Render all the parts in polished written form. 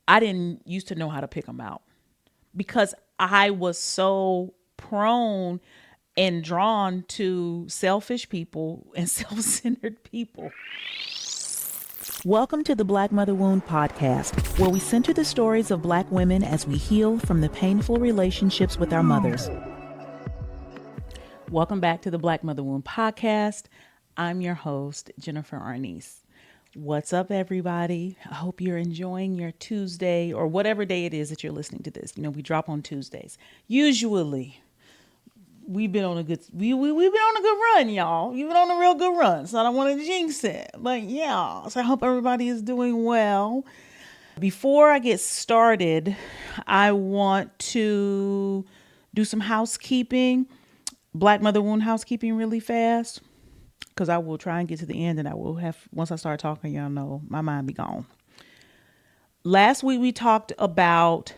I didn't used to know how to pick them out because I was so prone and drawn to selfish people and self-centered people. Welcome to the Black Mother Wound podcast, where we center the stories of Black women as we heal from the painful relationships with our mothers. Welcome back to the Black Mother Wound podcast. I'm your host, Jennifer Arnice. What's up, everybody? I hope you're enjoying your Tuesday or whatever day it is that you're listening to this. You know, we drop on Tuesdays. Usually, we've been on a good we've been on a good run, y'all. We've been on a real good run, so I don't want to jinx it. But yeah, so I hope everybody is doing well. Before I get started, I want to do some housekeeping, Black Mother Wound housekeeping really fast, because I will try and get to the end and I will have, once I start talking, y'all know my mind be gone. Last week we talked about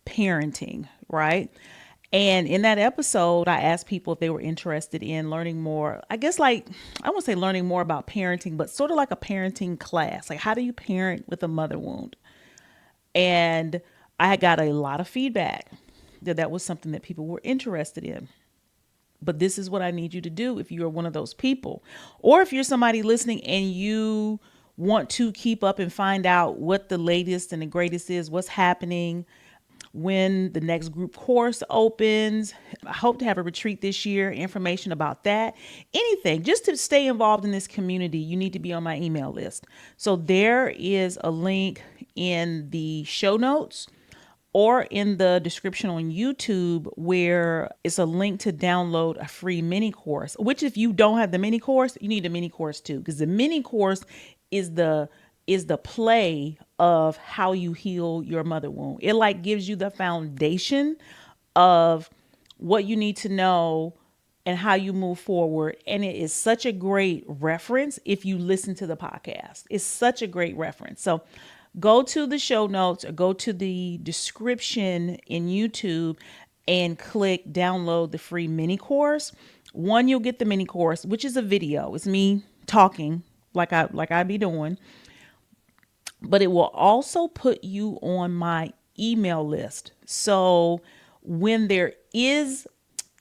parenting, right? And in that episode, I asked people if they were interested in learning more. I guess I won't say learning more about parenting, but sort of like a parenting class. Like, how do you parent with a mother wound? And I had got a lot of feedback that was something that people were interested in. But this is what I need you to do if you're one of those people. Or if you're somebody listening and you want to keep up and find out what the latest and the greatest is, what's happening, when the next group course opens. I hope to have a retreat this year, information about that. Anything, just to stay involved in this community, you need to be on my email list. So there is a link in the show notes or in the description on YouTube where it's a link to download a free mini course, which if you don't have the mini course, you need a mini course too, because the mini course is the play of how you heal your mother wound. It like gives you the foundation of what you need to know and how you move forward. And it is such a great reference if you listen to the podcast. It's such a great reference. So go to the show notes or go to the description in YouTube and click download the free mini course. One, you'll get the mini course, which is a video. It's me talking like I be doing. But it will also put you on my email list. So when there is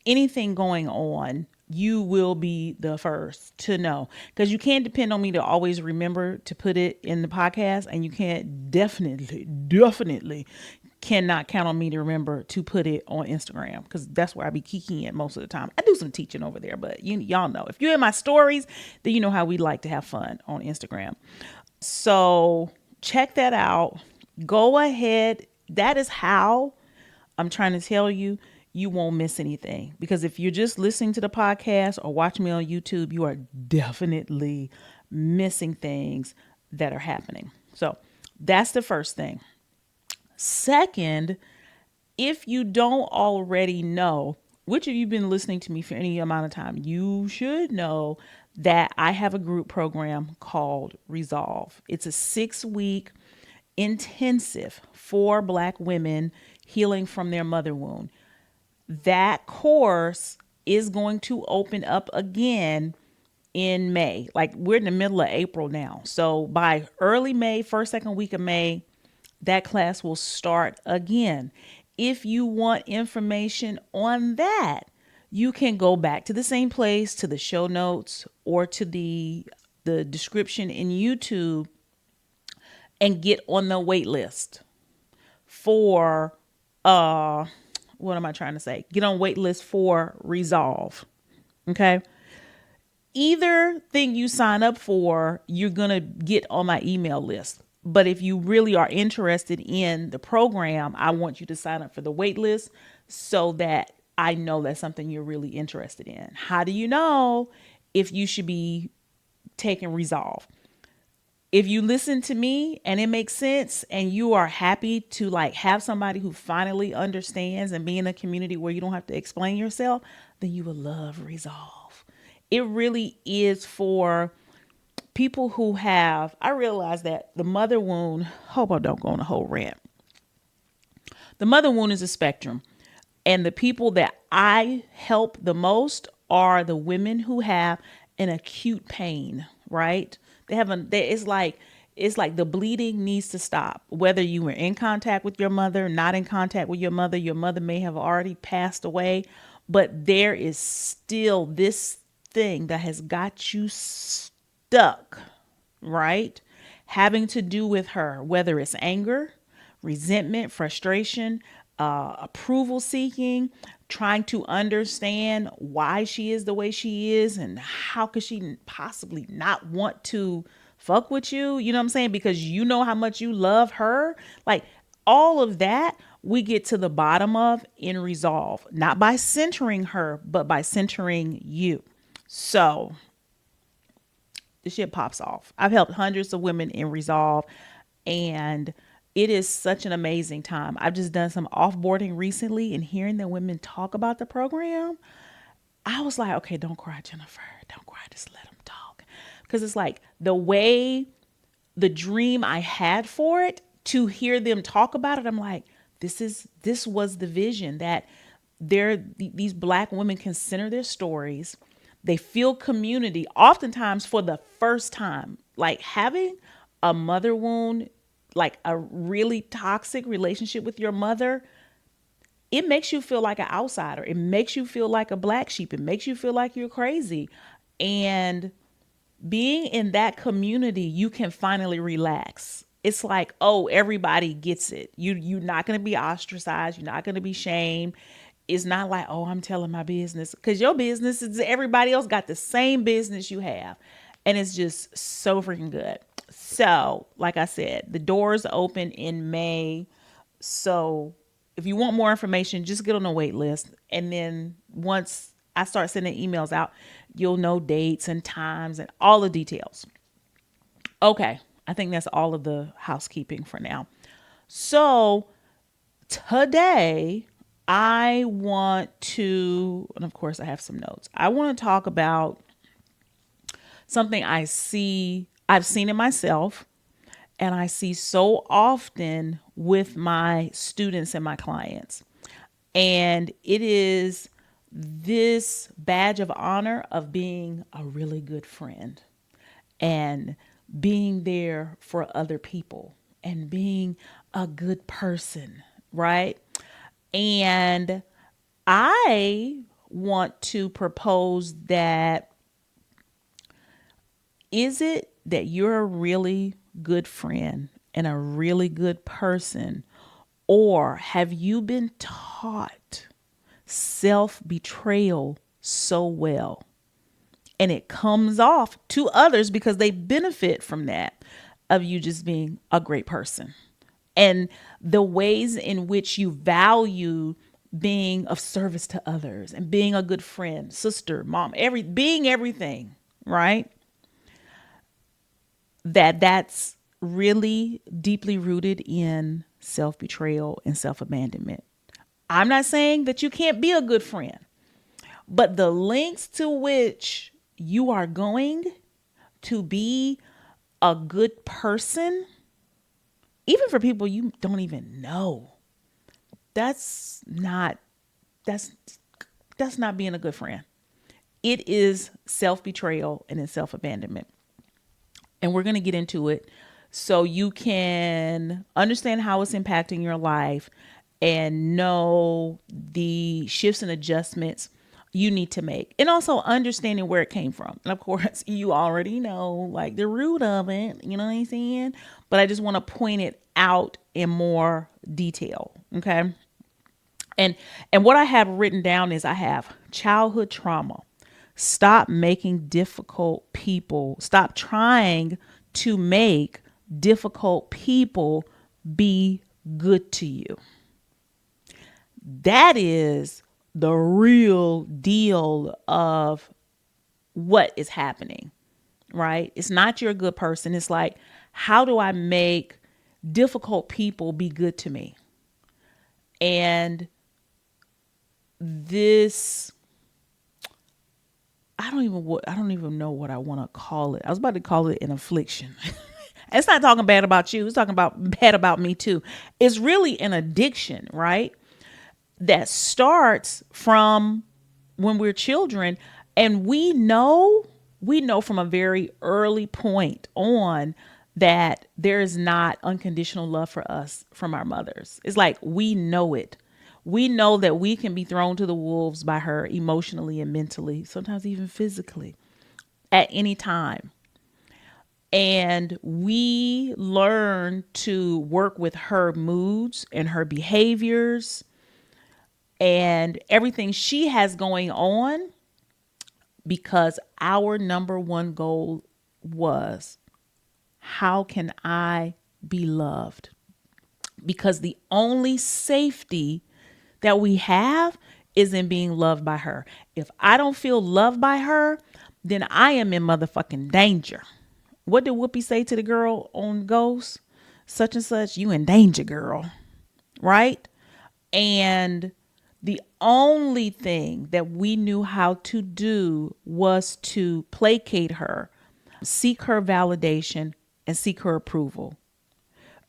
anything going on, you will be the first to know, because you can't depend on me to always remember to put it in the podcast, and you can't definitely cannot count on me to remember to put it on Instagram, because that's where I be kicking it most of the time. I do some teaching over there, but y'all know if you're in my stories, then you know how we like to have fun on Instagram. So check that out. Go ahead. That is how I'm trying to tell you, you won't miss anything. Because if you're just listening to the podcast or watching me on YouTube, you are definitely missing things that are happening. So that's the first thing. Second, if you don't already know, which if you've been listening to me for any amount of time, you should know that I have a group program called Resolve. It's a 6-week intensive for Black women healing from their mother wound. That course is going to open up again in May. Like, we're in the middle of April now. So by early May, first, second week of May, that class will start again. If you want information on that, you can go back to the same place, to the show notes or to the description in YouTube, and get on the wait list for, what am I trying to say? Get on wait list for Resolve. Okay. Either thing you sign up for, you're going to get on my email list. But if you really are interested in the program, I want you to sign up for the wait list so that I know that's something you're really interested in. How do you know if you should be taking Resolve? If you listen to me and it makes sense and you are happy to have somebody who finally understands and be in a community where you don't have to explain yourself, then you will love Resolve. It really is for people who have, I realize that the mother wound, hope I don't go on a whole rant. The mother wound is a spectrum. And the people that I help the most are the women who have an acute pain, right? It's like It's like the bleeding needs to stop. Whether you were in contact with your mother, not in contact with your mother may have already passed away, but there is still this thing that has got you stuck, right? Having to do with her, whether it's anger, resentment, frustration, approval seeking, trying to understand why she is the way she is and how could she possibly not want to fuck with you. You know what I'm saying? Because you know how much you love her. Like all of that, we get to the bottom of in resolve, not by centering her, but by centering you. So the shit pops off. I've helped hundreds of women in resolve, and it is such an amazing time. I've just done some offboarding recently, and hearing the women talk about the program, I was like, okay, don't cry, Jennifer. Don't cry. Just let them talk. Because it's like the way, the dream I had for it, to hear them talk about it, I'm like, this was the vision, that these black women can center their stories. They feel community oftentimes for the first time. Like having a mother wound, like a really toxic relationship with your mother, it makes you feel like an outsider. It makes you feel like a black sheep. It makes you feel like you're crazy. And being in that community, you can finally relax. It's like, oh, everybody gets it. You're not going to be ostracized. You're not going to be shamed. It's not like, oh, I'm telling my business, because your business is, everybody else got the same business you have. And it's just so freaking good. So, like I said, the doors open in May. So if you want more information, just get on the wait list. And then once I start sending emails out, you'll know dates and times and all the details. Okay. I think that's all of the housekeeping for now. So today I want to, and of course I have some notes. I want to talk about something I've seen in myself, and I see so often with my students and my clients. And it is this badge of honor of being a really good friend and being there for other people and being a good person, right? And I want to propose that, is it that you're a really good friend and a really good person, or have you been taught self-betrayal so well? And it comes off to others because they benefit from that, of you just being a great person. And the ways in which you value being of service to others and being a good friend, sister, mom, being everything, right? That's really deeply rooted in self-betrayal and self-abandonment. I'm not saying that you can't be a good friend, but the lengths to which you are going to be a good person, even for people you don't even know, that's not being a good friend. It is self-betrayal and it's self-abandonment. And we're going to get into it so you can understand how it's impacting your life and know the shifts and adjustments you need to make, and also understanding where it came from. And of course, you already know like the root of it, you know what I'm saying? But I just want to point it out in more detail. Okay. And what I have written down is, I have childhood trauma. Stop trying to make difficult people be good to you. That is the real deal of what is happening, right? It's not you're a good person. It's like, how do I make difficult people be good to me? And this, I don't even know what I want to call it. I was about to call it an affliction. It's not talking bad about you. It's talking about bad about me too. It's really an addiction, right? That starts from when we're children, and we know from a very early point on that there is not unconditional love for us from our mothers. It's like we know it. We know that we can be thrown to the wolves by her emotionally and mentally, sometimes even physically, at any time. And we learn to work with her moods and her behaviors and everything she has going on because our number one goal was, how can I be loved? Because the only safety that we have is in being loved by her. If I don't feel loved by her, then I am in motherfucking danger. What did Whoopi say to the girl on Ghost? Such and such, you in danger, girl. Right? And the only thing that we knew how to do was to placate her, seek her validation, and seek her approval.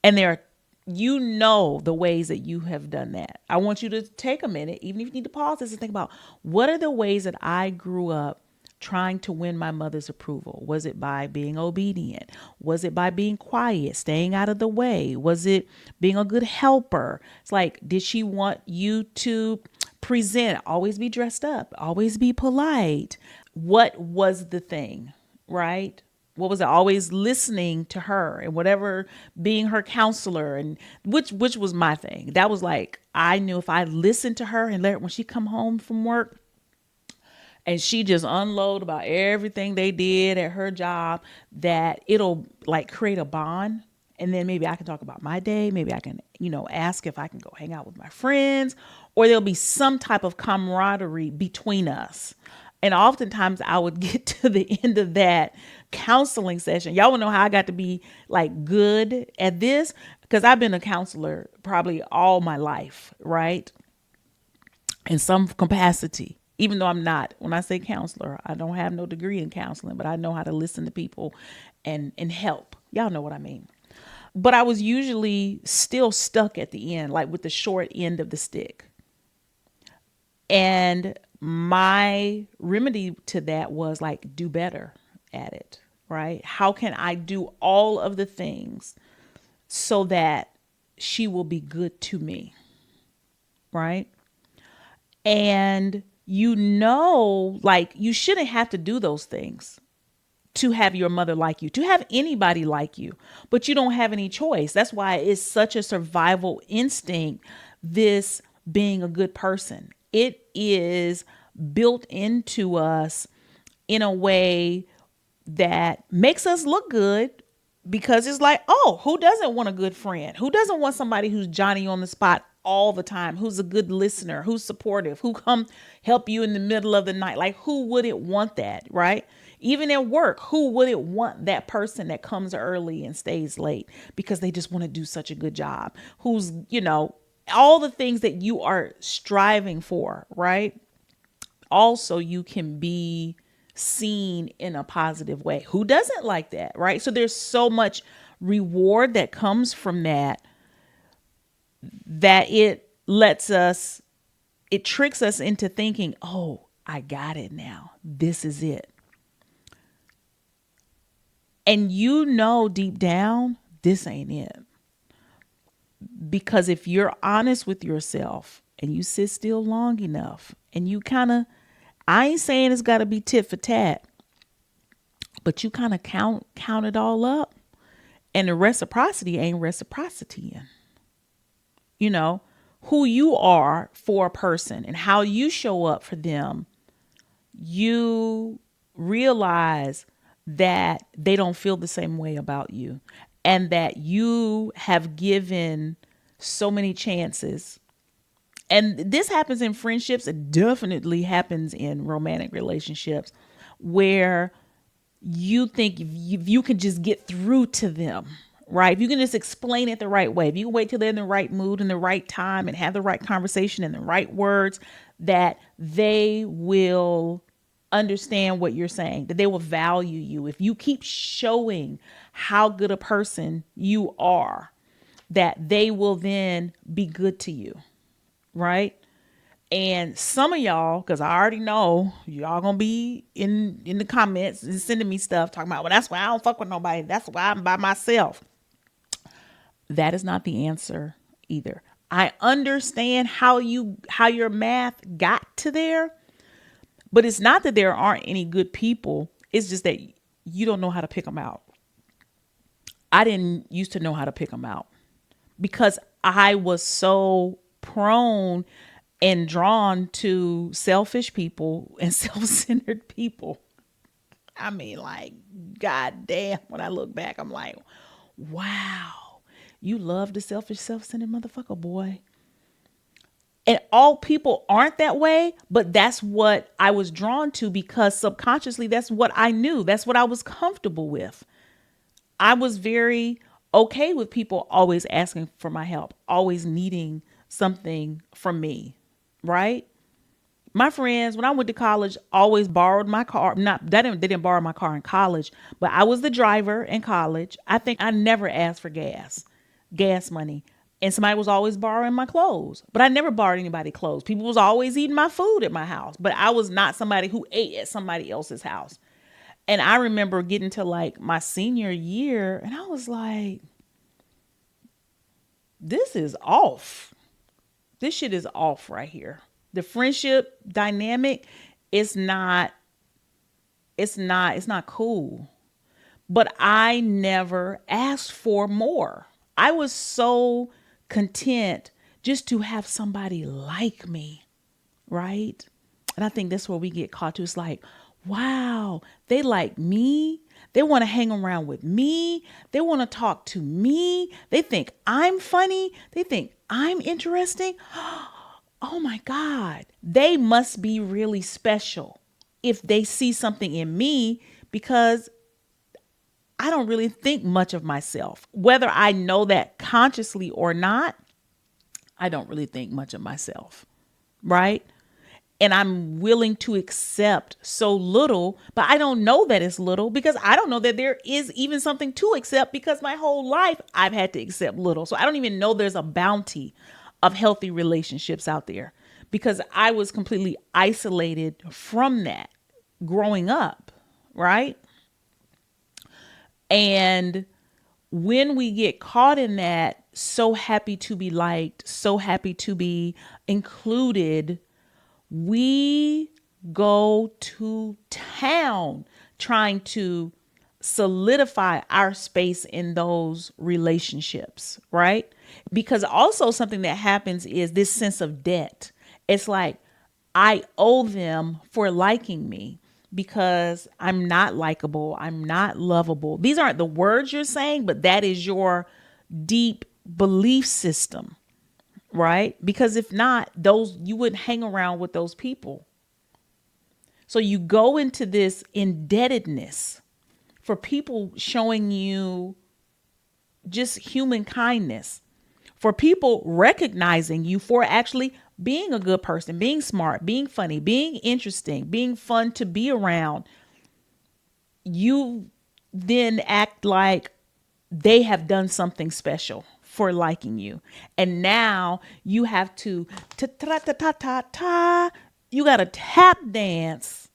And there are, you know, the ways that you have done that. I want you to take a minute, even if you need to pause this and think about, what are the ways that I grew up trying to win my mother's approval? Was it by being obedient? Was it by being quiet, staying out of the way? Was it being a good helper? It's like, did she want you to present, always be dressed up, always be polite? What was the thing, right? What was it? Always listening to her and whatever, being her counselor, and which was my thing. That was like, I knew if I listened to her and let her, when she come home from work and she just unload about everything they did at her job, that it'll like create a bond. And then maybe I can talk about my day. Maybe I can, ask if I can go hang out with my friends, or there'll be some type of camaraderie between us. And oftentimes I would get to the end of that counseling session. Y'all want to know how I got to be like good at this? Because I've been a counselor probably all my life, right? In some capacity, even though I'm not, when I say counselor, I don't have no degree in counseling, but I know how to listen to people and help. Y'all know what I mean. But I was usually still stuck at the end, like with the short end of the stick. And my remedy to that was like, do better at it, right? How can I do all of the things so that she will be good to me, right? And like you shouldn't have to do those things to have your mother like you, to have anybody like you, but you don't have any choice. That's why it's such a survival instinct, this being a good person. It is built into us in a way that makes us look good, because it's like, oh, who doesn't want a good friend? Who doesn't want somebody who's Johnny on the spot all the time, who's a good listener, who's supportive, who come help you in the middle of the night? Like, who wouldn't want that, right? Even at work, who wouldn't want that person that comes early and stays late because they just want to do such a good job? Who's, all the things that you are striving for, right? Also, you can be seen in a positive way. Who doesn't like that, right? So there's so much reward that comes from that, that it tricks us into thinking, oh, I got it now. This is it. And deep down, this ain't it. Because if you're honest with yourself and you sit still long enough and you I ain't saying it's got to be tit for tat, but you kind of count it all up, and the reciprocity ain't reciprocity. Who you are for a person and how you show up for them, you realize that they don't feel the same way about you, and that you have given so many chances. And this happens in friendships. It definitely happens in romantic relationships, where you think if you can just get through to them, right? If you can just explain it the right way, if you can wait till they're in the right mood and the right time and have the right conversation and the right words, that they will understand what you're saying, that they will value you. If you keep showing how good a person you are, that they will then be good to you, right? And some of y'all, because I already know y'all gonna be in the comments and sending me stuff talking about, well, that's why I don't fuck with nobody. That's why I'm by myself. That is not the answer either. I understand how your math got to there, but it's not that there aren't any good people. It's just that you don't know how to pick them out. I didn't used to know how to pick them out because I was so prone and drawn to selfish people and self-centered people. I mean, like, god damn, when I look back, I'm like, wow, you love the selfish, self-centered motherfucker, boy. And all people aren't that way, but that's what I was drawn to because subconsciously that's what I knew. That's what I was comfortable with. I was very okay with people always asking for my help, always needing something from me, right? My friends, when I went to college, always borrowed my car. Not that they didn't borrow my car in college, but I was the driver in college. I think I never asked for gas money. And somebody was always borrowing my clothes, but I never borrowed anybody clothes. People was always eating my food at my house, but I was not somebody who ate at somebody else's house. And I remember getting to like my senior year and I was like, this is off. This shit is off right here. The friendship dynamic is not, it's not cool. But I never asked for more. I was so content just to have somebody like me, right? And I think that's where we get caught too. It's like, wow, they like me. They want to hang around with me. They want to talk to me. They think I'm funny. They think I'm interesting. Oh my God, they must be really special if they see something in me because I don't really think much of myself. Whether I know that consciously or not, I don't really think much of myself, right? And I'm willing to accept so little, but I don't know that it's little because I don't know that there is even something to accept because my whole life I've had to accept little. So I don't even know there's a bounty of healthy relationships out there because I was completely isolated from that growing up, right? And when we get caught in that, so happy to be liked, so happy to be included, we go to town trying to solidify our space in those relationships, right? Because also something that happens is this sense of debt. It's like, I owe them for liking me because I'm not likable. I'm not lovable. These aren't the words you're saying, but that is your deep belief system, right? Because if not, those you wouldn't hang around with those people. So you go into this indebtedness for people showing you just human kindness, for people recognizing you for actually being a good person, being smart, being funny, being interesting, being fun to be around. You then act like they have done something special for liking you. And now you have to ta ta ta ta ta ta. You got to tap dance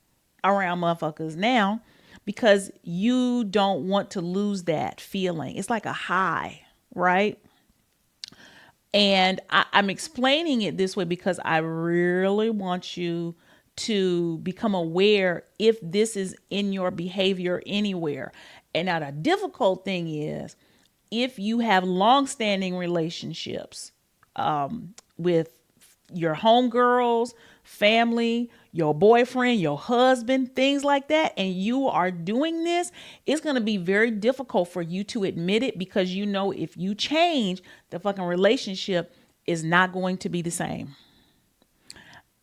around motherfuckers now because you don't want to lose that feeling. It's like a high, right? And I'm explaining it this way because I really want you to become aware if this is in your behavior anywhere. And now the difficult thing is if you have long-standing relationships with your homegirls, family, your boyfriend, your husband, things like that, and you are doing this, it's going to be very difficult for you to admit it because you know if you change, the fucking relationship is not going to be the same.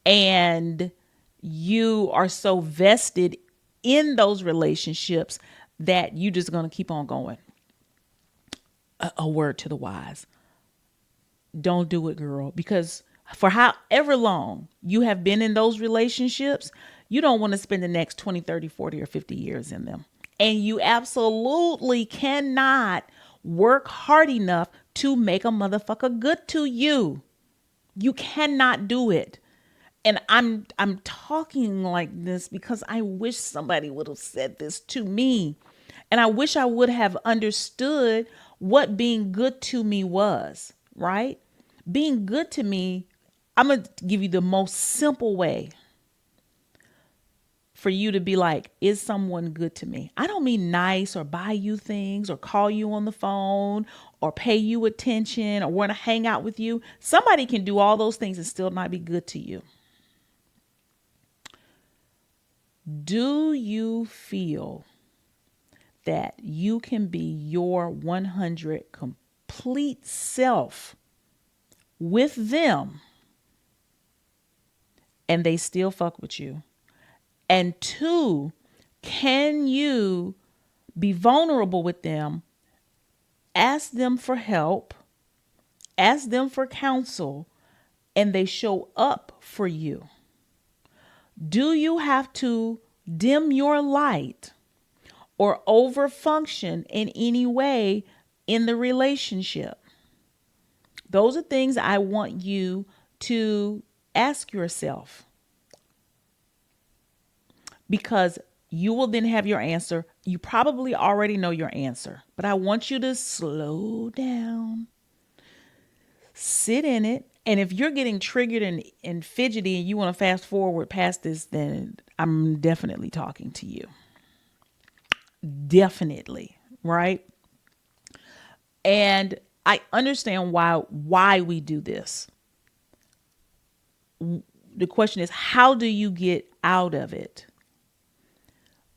And you are so vested in those relationships that you just going to keep on going. A word to the wise. Don't do it, girl, because for however long you have been in those relationships, you don't want to spend the next 20, 30, 40, or 50 years in them. And you absolutely cannot work hard enough to make a motherfucker good to you. You cannot do it. And I'm talking like this because I wish somebody would have said this to me. And I wish I would have understood what being good to me was, right? Being good to me, I'm going to give you the most simple way for you to be like, is someone good to me? I don't mean nice or buy you things or call you on the phone or pay you attention or want to hang out with you. Somebody can do all those things and still not be good to you. Do you feel that you can be your 100 complete self with them and they still fuck with you? And two, can you be vulnerable with them, ask them for help, ask them for counsel, and they show up for you? Do you have to dim your light or overfunction in any way in the relationship? Those are things I want you to ask yourself, because you will then have your answer. You probably already know your answer, but I want you to slow down, sit in it. And if you're getting triggered and fidgety and you want to fast forward past this, then I'm definitely talking to you. Definitely, right? And I understand why we do this. The question is, how do you get out of it?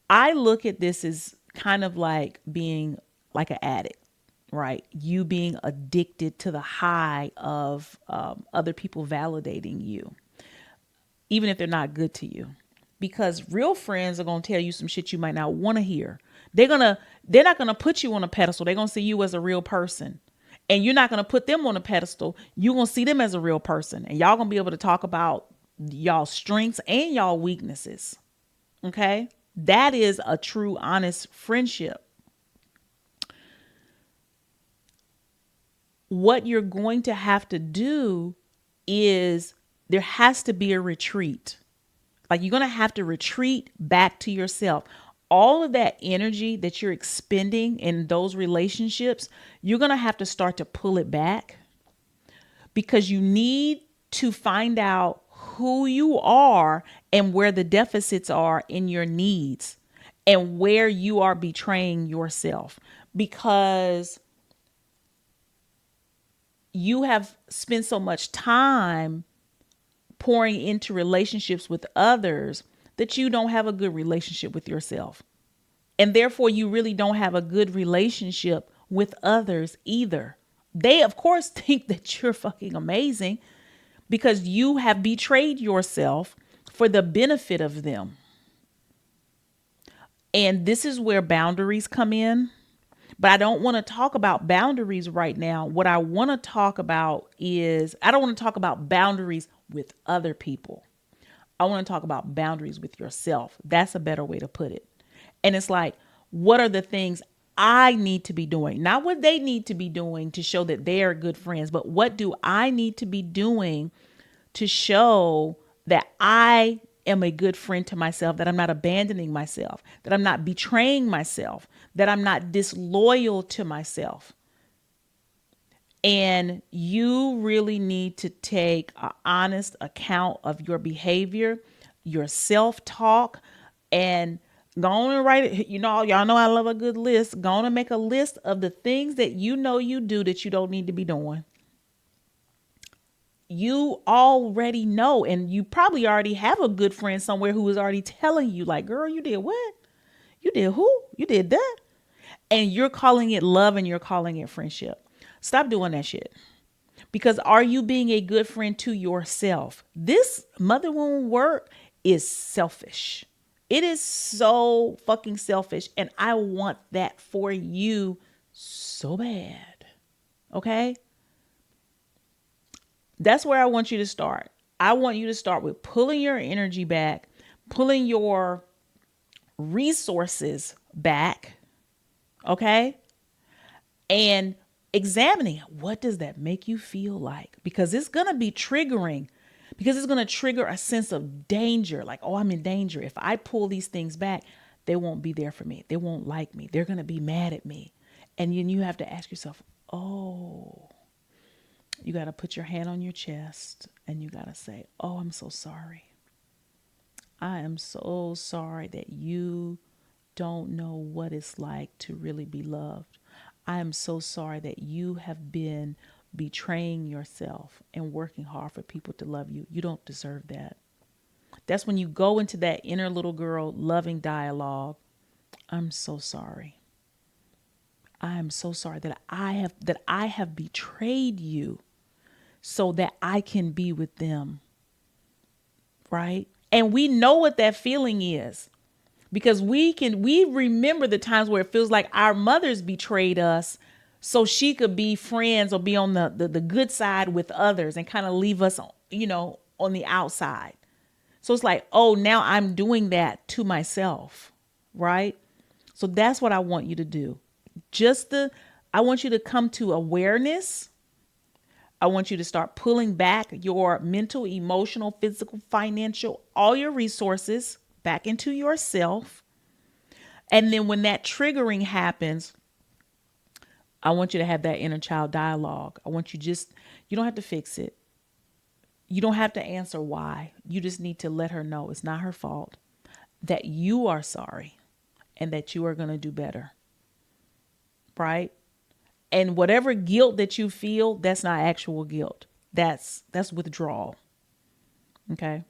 I look at this as kind of like being like an addict, right? You being addicted to the high of other people validating you, even if they're not good to you. Because real friends are going to tell you some shit you might not want to hear. They're not going to put you on a pedestal. They're going to see you as a real person. And you're not going to put them on a pedestal. You're going to see them as a real person. And y'all going to be able to talk about y'all strengths and y'all weaknesses. Okay? That is a true, honest friendship. What you're going to have to do is there has to be a retreat. Like, you're going to have to retreat back to yourself. All of that energy that you're expending in those relationships, you're going to have to start to pull it back, because you need to find out who you are and where the deficits are in your needs and where you are betraying yourself, because you have spent so much time pouring into relationships with others that you don't have a good relationship with yourself. And therefore, you really don't have a good relationship with others either. They, of course, think that you're fucking amazing because you have betrayed yourself for the benefit of them. And this is where boundaries come in. But I don't want to talk about boundaries right now. What I want to talk about is, I don't want to talk about boundaries with other people. I want to talk about boundaries with yourself. That's a better way to put it. And it's like, what are the things I need to be doing? Not what they need to be doing to show that they are good friends, but what do I need to be doing to show that I am a good friend to myself, that I'm not abandoning myself, that I'm not betraying myself, that I'm not disloyal to myself. And you really need to take an honest account of your behavior, your self-talk, and go on and write it. You know, y'all know I love a good list. Go on and make a list of the things that you know you do that you don't need to be doing. You already know, and you probably already have a good friend somewhere who is already telling you, like, girl, you did what? You did who? You did that? And you're calling it love and you're calling it friendship. Stop doing that shit. Because are you being a good friend to yourself? This mother wound work is selfish. It is so fucking selfish. And I want that for you so bad. Okay? That's where I want you to start. I want you to start with pulling your energy back, pulling your resources back. Okay? And examining, what does that make you feel like? Because it's going to be triggering. because it's going to trigger a sense of danger. Like, oh, I'm in danger. If I pull these things back, they won't be there for me. They won't like me. They're going to be mad at me. And then you have to ask yourself, oh, you got to put your hand on your chest and you got to say, oh, I'm so sorry. I am so sorry that you don't know what it's like to really be loved. I am so sorry that you have been betraying yourself and working hard for people to love you. You don't deserve that. That's when you go into that inner little girl loving dialogue. I'm so sorry. I am so sorry that I have betrayed you so that I can be with them. Right? And we know what that feeling is because we remember the times where it feels like our mothers betrayed us so she could be friends or be on the good side with others and kind of leave us, on the outside. So it's like, oh, now I'm doing that to myself, right? So that's what I want you to do. I want you to come to awareness. I want you to start pulling back your mental, emotional, physical, financial, all your resources back into yourself. And then when that triggering happens, I want you to have that inner child dialogue. You don't have to fix it. You don't have to answer why. You just need to let her know it's not her fault, that you are sorry and that you are going to do better. Right? And whatever guilt that you feel, that's not actual guilt. That's withdrawal. Okay.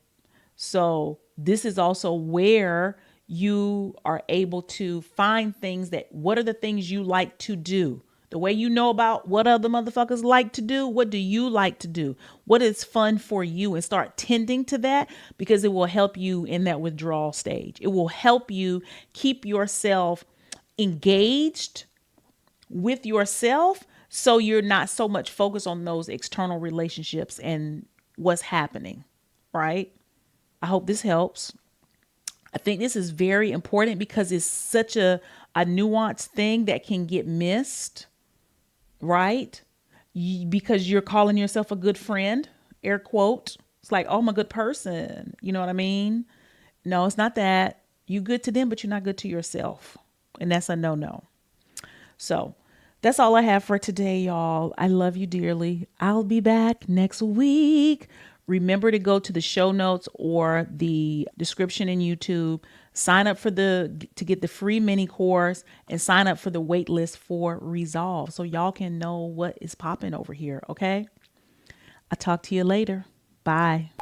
So this is also where you are able to find things what are the things you like to do? The way you know about what other motherfuckers like to do, what do you like to do? What is fun for you? And start tending to that because it will help you in that withdrawal stage. It will help you keep yourself engaged with yourself so you're not so much focused on those external relationships and what's happening, right? I hope this helps. I think this is very important because it's such a nuanced thing that can get missed, right? Because you're calling yourself a good friend, air quote. It's like, oh, I'm a good person. You know what I mean? No, it's not that. You good to them, but you're not good to yourself. And that's a no-no. So that's all I have for today, y'all. I love you dearly. I'll be back next week. Remember to go to the show notes or the description in YouTube. Sign up to get the free mini course and sign up for the wait list for Resolve so y'all can know what is popping over here. Okay. I'll talk to you later. Bye.